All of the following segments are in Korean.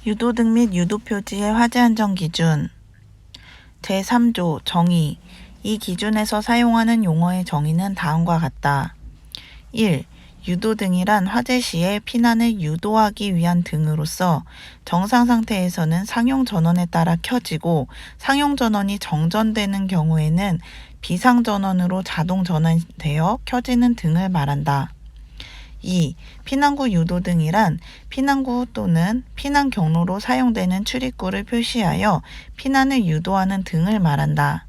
유도등 및 유도표지의 화재 안전 기준 제3조 정의 이 기준에서 사용하는 용어의 정의는 다음과 같다. 1. 유도등이란 화재 시에 피난을 유도하기 위한 등으로서 정상 상태에서는 상용 전원에 따라 켜지고 상용 전원이 정전되는 경우에는 비상 전원으로 자동 전환되어 켜지는 등을 말한다. 2. 피난구 유도등이란 피난구 또는 피난 경로로 사용되는 출입구를 표시하여 피난을 유도하는 등을 말한다.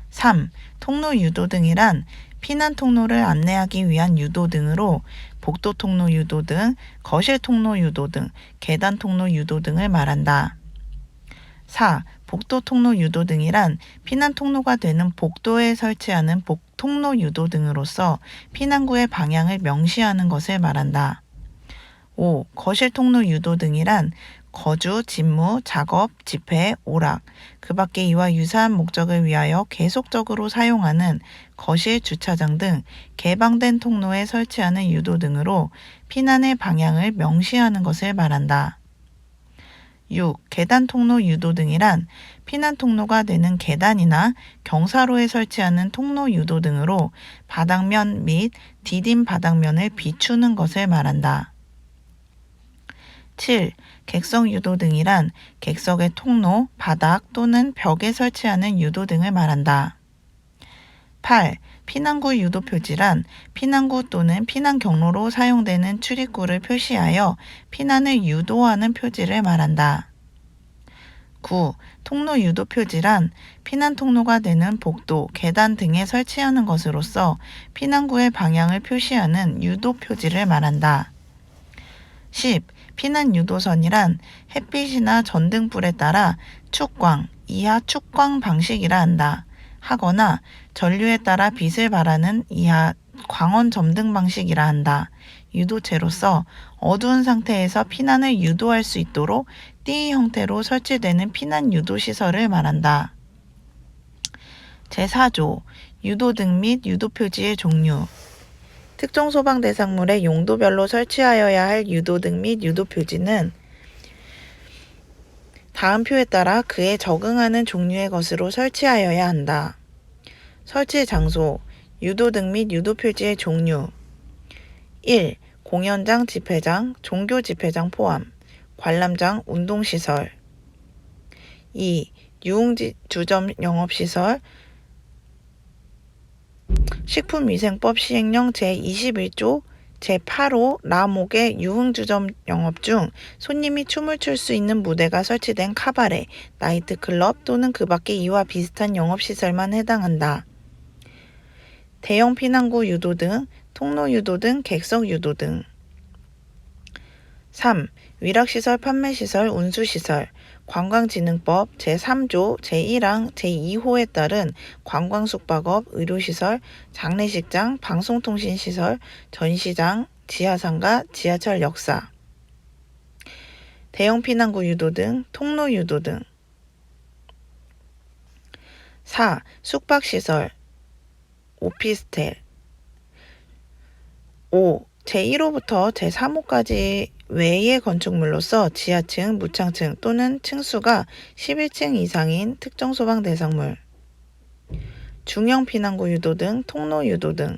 3. 통로 유도등이란 피난 통로를 안내하기 위한 유도등으로 복도 통로 유도등, 거실 통로 유도등, 계단 통로 유도등을 말한다. 4. 복도 통로 유도등이란 피난 통로가 되는 복도에 설치하는 통로 유도등으로서 피난구의 방향을 명시하는 것을 말한다. 5. 거실 통로 유도등이란 거주, 집무, 작업, 집회, 오락, 그 밖에 이와 유사한 목적을 위하여 계속적으로 사용하는 거실, 주차장 등 개방된 통로에 설치하는 유도등으로 피난의 방향을 명시하는 것을 말한다. 6. 계단 통로 유도등이란 피난 통로가 되는 계단이나 경사로에 설치하는 통로 유도등으로 바닥면 및 디딤 바닥면을 비추는 것을 말한다. 7. 객석 유도등이란 객석의 통로, 바닥 또는 벽에 설치하는 유도등을 말한다. 8. 피난구 유도표지란 피난구 또는 피난 경로로 사용되는 출입구를 표시하여 피난을 유도하는 표지를 말한다. 9. 통로 유도표지란 피난 통로가 되는 복도, 계단 등에 설치하는 것으로서 피난구의 방향을 표시하는 유도표지를 말한다. 10. 피난 유도선이란 햇빛이나 전등불에 따라 축광, 이하 축광 방식이라 한다. 하거나 전류에 따라 빛을 발하는 이하 광원 점등 방식이라 한다. 유도체로서 어두운 상태에서 피난을 유도할 수 있도록 띠 형태로 설치되는 피난 유도 시설을 말한다. 제4조 유도등 및 유도표지의 종류 특정 소방 대상물의 용도별로 설치하여야 할 유도등 및 유도표지는 다음 표에 따라 그에 적응하는 종류의 것으로 설치하여야 한다. 설치 장소, 유도등 및 유도표지의 종류 1. 공연장, 집회장, 종교 집회장 포함, 관람장, 운동시설 2. 유흥주점 영업시설 식품위생법 시행령 제21조 제8호 라목의 유흥주점 영업 중 손님이 춤을 출 수 있는 무대가 설치된 카바레, 나이트클럽 또는 그 밖의 이와 비슷한 영업시설만 해당한다. 대형 피난구 유도등, 통로 유도등, 객석 유도등 3. 위락시설, 판매시설, 운수시설 관광진흥법 제3조 제1항 제2호에 따른 관광숙박업, 의료시설, 장례식장, 방송통신시설, 전시장, 지하상가, 지하철 역사 대형 피난구 유도등, 통로 유도등 4. 숙박시설, 오피스텔 5. 제1호부터 제3호까지 외의 건축물로서 지하층, 무창층 또는 층수가 11층 이상인 특정 소방 대상물 중형 피난구 유도등, 통로 유도등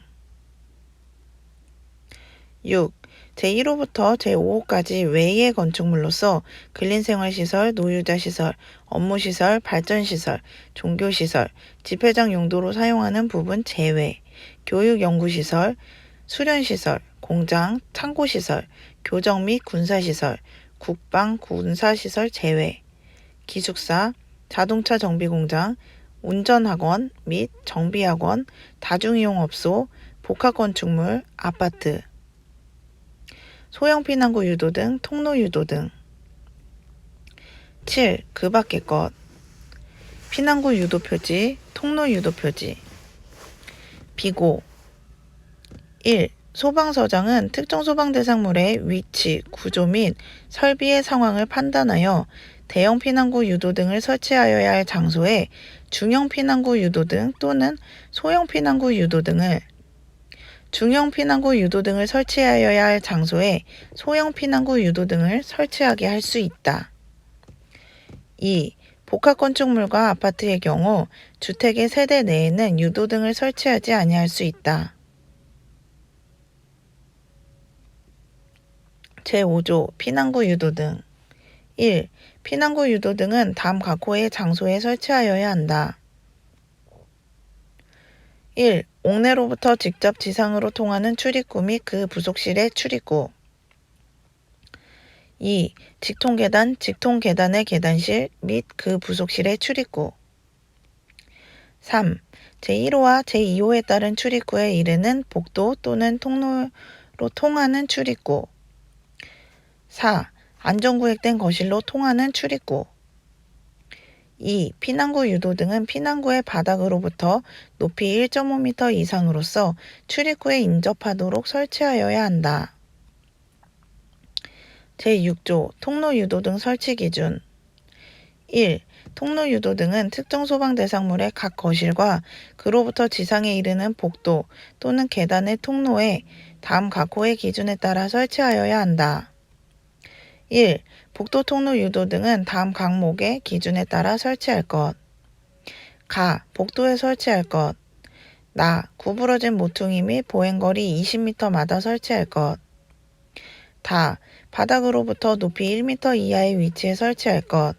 6. 제1호부터 제5호까지 외의 건축물로서 근린생활시설, 노유자시설, 업무시설, 발전시설, 종교시설, 집회장 용도로 사용하는 부분 제외, 교육연구시설, 수련시설, 공장, 창고시설, 교정 및 군사시설, 국방, 군사시설 제외, 기숙사, 자동차 정비공장, 운전학원 및 정비학원, 다중이용업소, 복합건축물, 아파트 소형 피난구 유도등, 통로 유도등 7. 그 밖의 것 피난구 유도표지, 통로 유도표지 비고 1. 소방서장은 특정 소방대상물의 위치, 구조 및 설비의 상황을 판단하여 대형 피난구 유도등을 설치하여야 할 장소에 중형 피난구 유도등 또는 소형 피난구 유도등을 중형 피난구 유도등을 설치하여야 할 장소에 소형 피난구 유도등을 설치하게 할 수 있다. 2. 복합건축물과 아파트의 경우 주택의 세대 내에는 유도등을 설치하지 아니할 수 있다. 제5조 피난구 유도등 1. 피난구 유도등은 다음 각호의 장소에 설치하여야 한다. 1. 옥내로부터 직접 지상으로 통하는 출입구 및 그 부속실의 출입구. 2. 직통계단의 계단실 및 그 부속실의 출입구. 3. 제1호와 제2호에 따른 출입구에 이르는 복도 또는 통로로 통하는 출입구. 4. 안전구획된 거실로 통하는 출입구. 2. 피난구 유도등은 피난구의 바닥으로부터 높이 1.5m 이상으로서 출입구에 인접하도록 설치하여야 한다. 제6조 통로 유도등 설치 기준 1. 통로 유도등은 특정 소방 대상물의 각 거실과 그로부터 지상에 이르는 복도 또는 계단의 통로에 다음 각호의 기준에 따라 설치하여야 한다. 1. 복도 통로 유도등은 다음 각목의 기준에 따라 설치할 것. 가. 복도에 설치할 것. 나. 구부러진 모퉁이 및 보행거리 20m마다 설치할 것. 다. 바닥으로부터 높이 1m 이하의 위치에 설치할 것.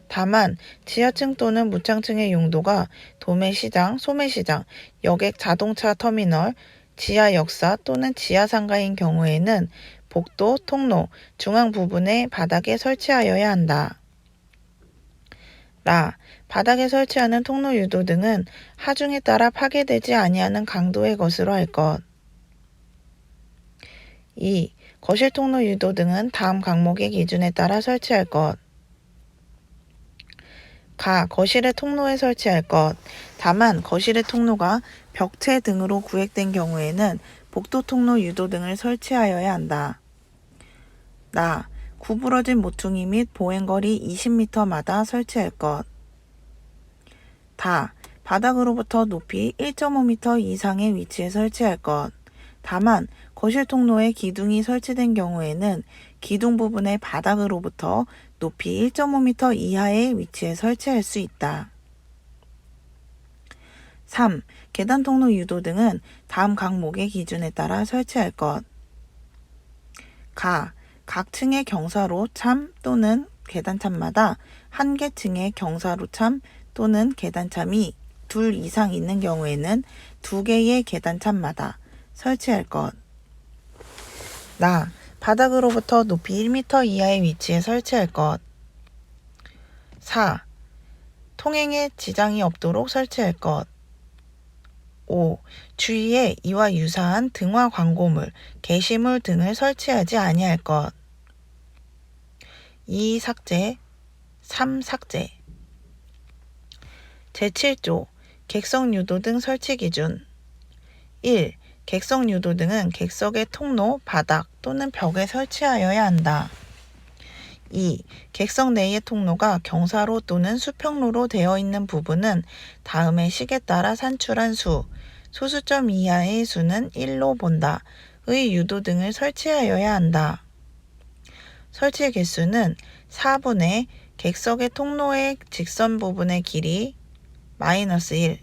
다만 지하층 또는 무창층의 용도가 도매시장, 소매시장, 여객 자동차 터미널, 지하 역사 또는 지하 상가인 경우에는 복도, 통로, 중앙 부분의 바닥에 설치하여야 한다. 라. 바닥에 설치하는 통로 유도등은 하중에 따라 파괴되지 아니하는 강도의 것으로 할 것. 2. 거실 통로 유도등은 다음 각목의 기준에 따라 설치할 것. 가. 거실의 통로에 설치할 것. 다만 거실의 통로가 벽체 등으로 구획된 경우에는 복도 통로 유도등을 설치하여야 한다. 나. 구부러진 모퉁이 및 보행거리 20m마다 설치할 것. 다. 바닥으로부터 높이 1.5m 이상의 위치에 설치할 것. 다만 거실 통로에 기둥이 설치된 경우에는 기둥 부분의 바닥으로부터 높이 1.5m 이하의 위치에 설치할 수 있다. 3. 계단 통로 유도등은 다음 각목의 기준에 따라 설치할 것. 가. 각 층의 경사로참 또는 계단참마다 한 개 층의 경사로참 또는 계단참이 둘 이상 있는 경우에는 두 개의 계단참마다 설치할 것. 나. 바닥으로부터 높이 1m 이하의 위치에 설치할 것. 4. 통행에 지장이 없도록 설치할 것. 5. 주위에 이와 유사한 등화 광고물, 게시물 등을 설치하지 아니할 것. 2. 삭제, 3. 삭제. 제7조 객석 유도등 설치 기준 1. 객석 유도등은 객석의 통로, 바닥 또는 벽에 설치하여야 한다. 2. 객석 내의 통로가 경사로 또는 수평로로 되어 있는 부분은 다음의 식에 따라 산출한 수, 소수점 이하의 수는 1로 본다. 의 유도등을 설치하여야 한다. 설치 개수는 4분의 객석의 통로의 직선 부분의 길이 -1.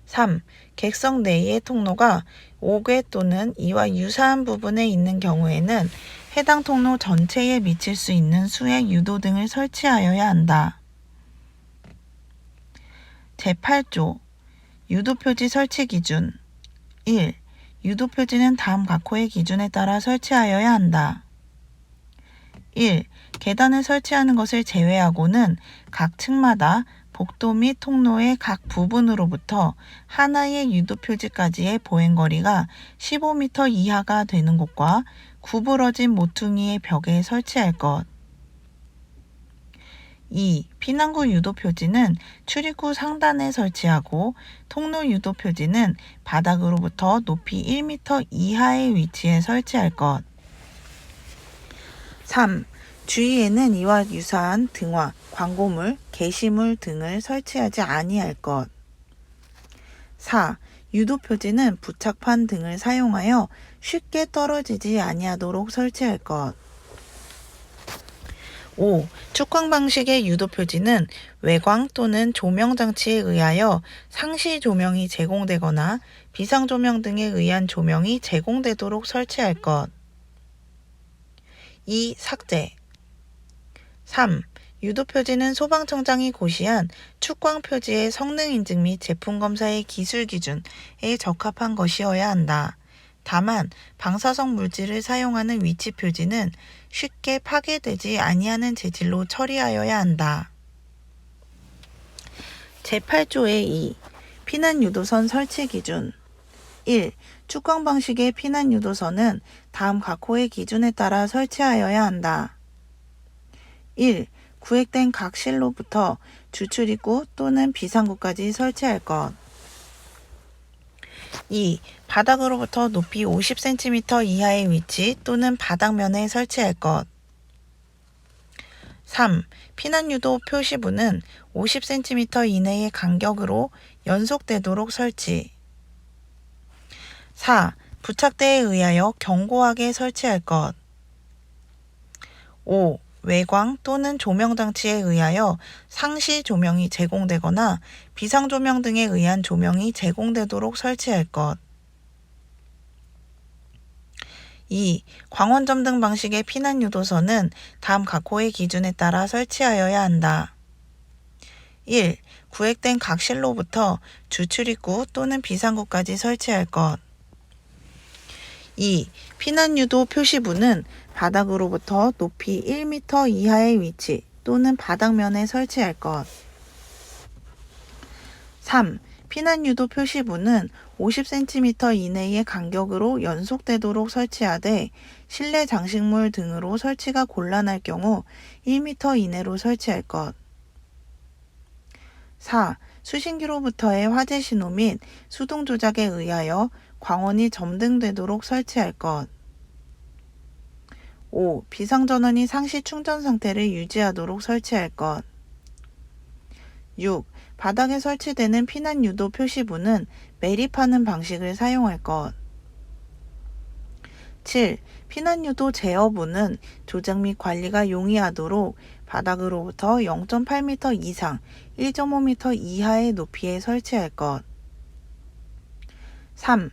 3. 객석 내의 통로가 5개 또는 이와 유사한 부분에 있는 경우에는 해당 통로 전체에 미칠 수 있는 수의 유도등을 설치하여야 한다. 제8조 유도표지 설치 기준 1. 유도표지는 다음 각호의 기준에 따라 설치하여야 한다. 1. 계단을 설치하는 것을 제외하고는 각 층마다 복도 및 통로의 각 부분으로부터 하나의 유도표지까지의 보행거리가 15m 이하가 되는 곳과 구부러진 모퉁이의 벽에 설치할 것. 2. 피난구 유도표지는 출입구 상단에 설치하고 통로 유도표지는 바닥으로부터 높이 1m 이하의 위치에 설치할 것. 3. 주위에는 이와 유사한 등화, 광고물, 게시물 등을 설치하지 아니할 것. 4. 유도 표지는 부착판 등을 사용하여 쉽게 떨어지지 아니하도록 설치할 것. 5. 축광 방식의 유도 표지는 외광 또는 조명 장치에 의하여 상시 조명이 제공되거나 비상 조명 등에 의한 조명이 제공되도록 설치할 것. 2. 삭제. 3. 유도 표지는 소방청장이 고시한 축광 표지의 성능 인증 및 제품 검사의 기술 기준에 적합한 것이어야 한다. 다만 방사성 물질을 사용하는 위치 표지는 쉽게 파괴되지 아니하는 재질로 처리하여야 한다. 제8조의 2. 피난 유도선 설치 기준. 1. 축광 방식의 피난 유도선은 다음 각 호의 기준에 따라 설치하여야 한다. 1. 구획된 각 실로부터 주출입구 또는 비상구까지 설치할 것. 2. 바닥으로부터 높이 50cm 이하의 위치 또는 바닥면에 설치할 것. 3. 피난유도 표시부는 50cm 이내의 간격으로 연속되도록 설치. 4. 부착대에 의하여 견고하게 설치할 것. 5. 외광 또는 조명장치에 의하여 상시 조명이 제공되거나 비상조명 등에 의한 조명이 제공되도록 설치할 것. 2. 광원점 등 방식의 피난유도선은 다음 각 호의 기준에 따라 설치하여야 한다. 1. 구획된 각 실로부터 주출입구 또는 비상구까지 설치할 것. 2. 피난유도 표시부는 바닥으로부터 높이 1m 이하의 위치 또는 바닥면에 설치할 것. 3. 피난유도 표시부는 50cm 이내의 간격으로 연속되도록 설치하되 실내 장식물 등으로 설치가 곤란할 경우 1m 이내로 설치할 것. 4. 수신기로부터의 화재 신호 및 수동 조작에 의하여 광원이 점등되도록 설치할 것. 5. 비상전원이 상시 충전 상태를 유지하도록 설치할 것. 6. 바닥에 설치되는 피난유도 표시부는 매립하는 방식을 사용할 것. 7. 피난유도 제어부는 조작 및 관리가 용이하도록 바닥으로부터 0.8m 이상 1.5m 이하의 높이에 설치할 것. 3.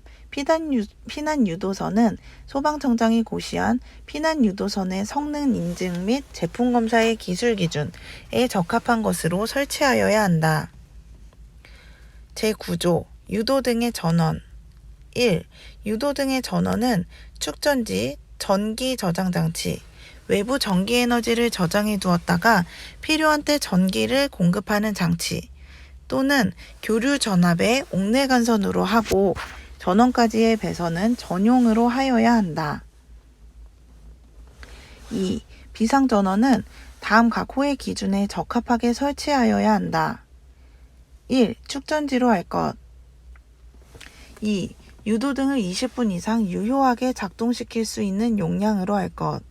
피난유도선은 소방청장이 고시한 피난유도선의 성능 인증 및 제품 검사의 기술 기준에 적합한 것으로 설치하여야 한다. 제9조 유도 등의 전원. 1. 유도 등의 전원은 축전지, 전기 저장 장치, 외부 전기 에너지를 저장해 두었다가 필요한 때 전기를 공급하는 장치 또는 교류 전압의 옥내 간선으로 하고 전원까지의 배선은 전용으로 하여야 한다. 2. 비상전원은 다음 각 호의 기준에 적합하게 설치하여야 한다. 1. 축전지로 할 것. 2. 유도 등을 20분 이상 유효하게 작동시킬 수 있는 용량으로 할 것.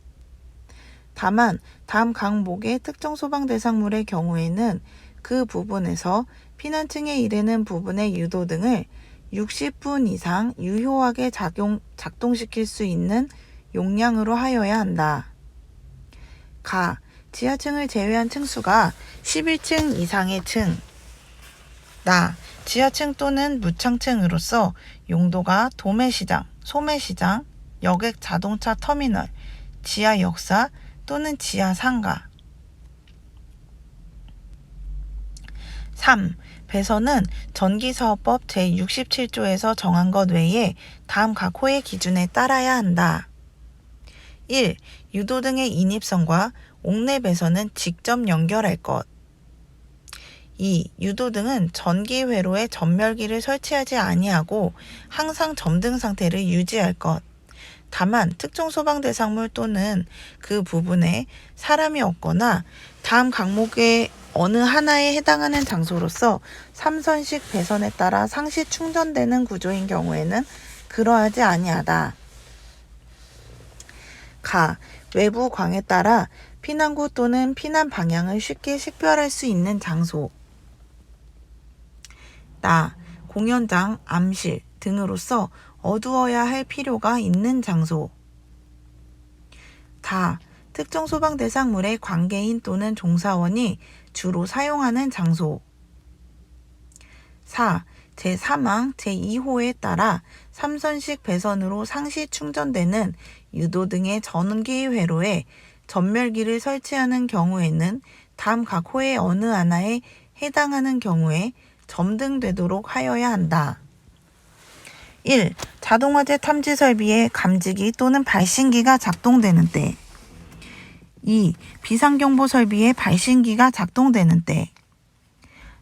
다만 다음 각목의 특정 소방 대상물의 경우에는 그 부분에서 피난층에 이르는 부분의 유도 등을 60분 이상 유효하게 작동시킬 수 있는 용량으로 하여야 한다. 가. 지하층을 제외한 층수가 11층 이상의 층. 나. 지하층 또는 무창층으로서 용도가 도매시장, 소매시장, 여객 자동차 터미널, 지하 역사 또는 지하 상가. 3. 배선은 전기사업법 제67조에서 정한 것 외에 다음 각 호의 기준에 따라야 한다. 1. 유도 등의 인입선과 옥내 배선은 직접 연결할 것. 2. 유도 등은 전기 회로에 전멸기를 설치하지 아니하고 항상 점등 상태를 유지할 것. 다만 특정 소방 대상물 또는 그 부분에 사람이 없거나 다음 각목의 어느 하나에 해당하는 장소로서 3선식 배선에 따라 상시 충전되는 구조인 경우에는 그러하지 아니하다. 가. 외부 광에 따라 피난구 또는 피난 방향을 쉽게 식별할 수 있는 장소. 나. 공연장, 암실 등으로서 어두워야 할 필요가 있는 장소. 다. 특정 소방 대상물의 관계인 또는 종사원이 주로 사용하는 장소. 4. 제3항 제2호에 따라 3선식 배선으로 상시 충전되는 유도 등의 전기 회로에 전멸기를 설치하는 경우에는 다음 각 호의 어느 하나에 해당하는 경우에 점등되도록 하여야 한다. 1. 자동화재 탐지 설비에 감지기 또는 발신기가 작동되는 때. 2. 비상경보 설비에 발신기가 작동되는 때.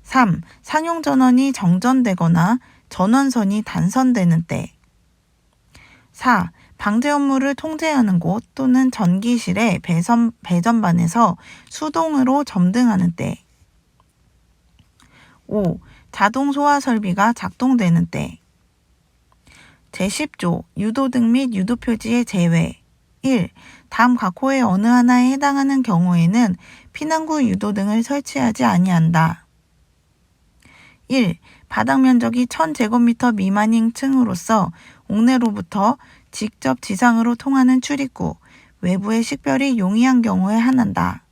3. 상용 전원이 정전되거나 전원선이 단선되는 때. 4. 방제 업무를 통제하는 곳 또는 전기실의 배전반에서 수동으로 점등하는 때. 5. 자동 소화 설비가 작동되는 때. 제10조 유도등 및 유도표지의 제외. 1. 다음 각 호의 어느 하나에 해당하는 경우에는 피난구 유도등을 설치하지 아니한다. 1. 바닥 면적이 1000제곱미터 미만인 층으로서 옥내로부터 직접 지상으로 통하는 출입구, 외부의 식별이 용이한 경우에 한한다.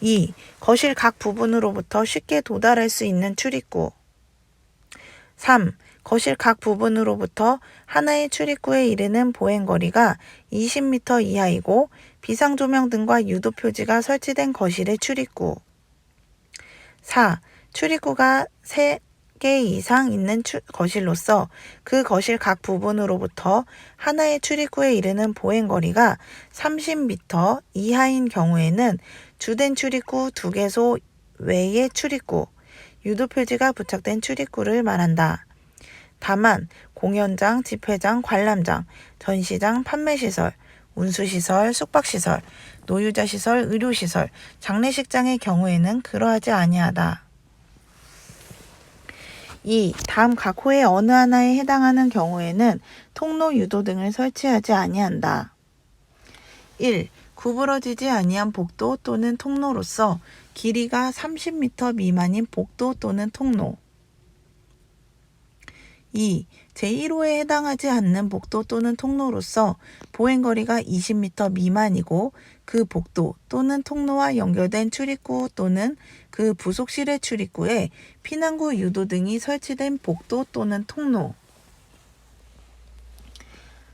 2. 거실 각 부분으로부터 쉽게 도달할 수 있는 출입구. 3. 거실 각 부분으로부터 하나의 출입구에 이르는 보행거리가 20m 이하이고 비상조명 등과 유도표지가 설치된 거실의 출입구. 4. 출입구가 3개 이상 있는 거실로서 그 거실 각 부분으로부터 하나의 출입구에 이르는 보행거리가 30m 이하인 경우에는 주된 출입구 2개소 외의 출입구, 유도표지가 부착된 출입구를 말한다. 다만 공연장, 집회장, 관람장, 전시장, 판매시설, 운수시설, 숙박시설, 노유자시설, 의료시설, 장례식장의 경우에는 그러하지 아니하다. 2. 다음 각 호의 어느 하나에 해당하는 경우에는 통로 유도 등을 설치하지 아니한다. 1. 구부러지지 아니한 복도 또는 통로로서 길이가 30m 미만인 복도 또는 통로. 2. 제1호에 해당하지 않는 복도 또는 통로로서 보행거리가 20m 미만이고 그 복도 또는 통로와 연결된 출입구 또는 그 부속실의 출입구에 피난구 유도 등이 설치된 복도 또는 통로.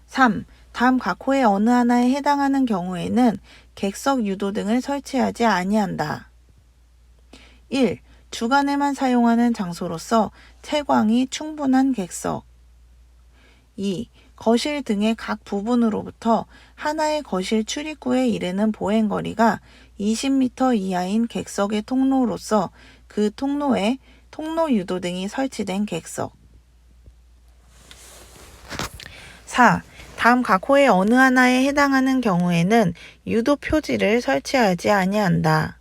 3. 다음 각 호의 어느 하나에 해당하는 경우에는 객석 유도 등을 설치하지 아니한다. 1. 주간에만 사용하는 장소로서 채광이 충분한 객석. 2. 거실 등의 각 부분으로부터 하나의 거실 출입구에 이르는 보행거리가 20m 이하인 객석의 통로로서 그 통로에 통로 유도 등이 설치된 객석. 4. 다음 각 호의 어느 하나에 해당하는 경우에는 유도 표지를 설치하지 아니한다.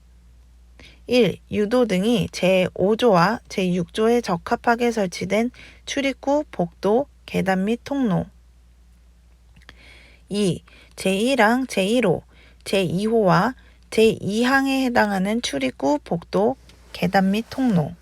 1. 유도 등이 제5조와 제6조에 적합하게 설치된 출입구, 복도, 계단 및 통로. 2. 제1항, 제1호, 제2호와 제2항에 해당하는 출입구, 복도, 계단 및 통로.